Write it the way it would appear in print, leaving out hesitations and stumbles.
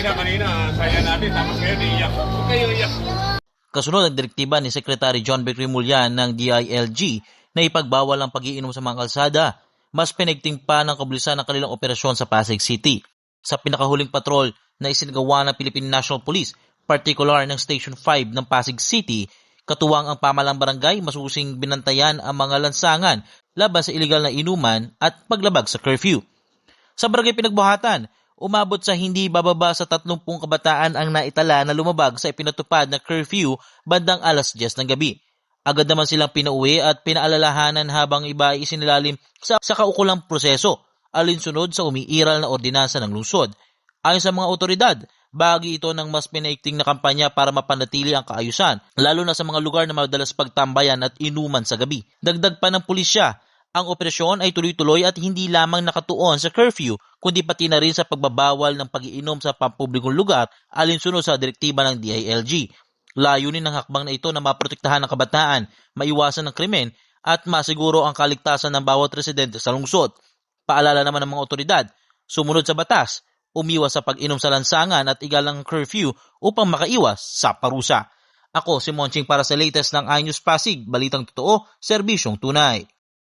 siya kanina, saya natin, tapos ngayon iiyak. Huwag kayo iiyak. Kasunod ang direktiba ni Secretary John Vic Remulla ng DILG na ipagbawal ang pag-iinom sa mga kalsada. Mas pinigting pa ng kabulisan ng kanilang operasyon sa Pasig City. Sa pinakahuling patrol na isinagawa ng Philippine National Police, particular ng Station 5 ng Pasig City, katuwang ang pamalang barangay, masusing binantayan ang mga lansangan laban sa iligal na inuman at paglabag sa curfew. Sa barangay Pinagbuhatan, umabot sa hindi bababa sa 30 kabataan ang naitala na lumabag sa ipinatupad na curfew bandang alas 10 ng gabi. Agad naman silang pinauwi at pinaalalahanan habang iba ay isinilalim sa kaukulang proseso alinsunod sa umiiral na ordinansa ng lungsod. Ayon sa mga otoridad, bahagi ito ng mas pinaikting na kampanya para mapanatili ang kaayusan, lalo na sa mga lugar na madalas pagtambayan at inuman sa gabi. Dagdag pa ng pulisya, ang operasyon ay tuloy-tuloy at hindi lamang nakatuon sa curfew, kundi pati na rin sa pagbabawal ng pag-iinom sa pampublikong lugar alinsunod sa direktiba ng DILG. Layunin ng hakbang na ito na maprotektahan ng kabataan, maiwasan ng krimen at masiguro ang kaligtasan ng bawat residente sa lungsod. Paalala naman ng mga otoridad, sumunod sa batas, umiwas sa pag-inom sa lansangan at igalang curfew upang makaiwas sa parusa. Ako si Monching para sa latest ng iNews Pasig, balitang totoo, serbisyong tunay.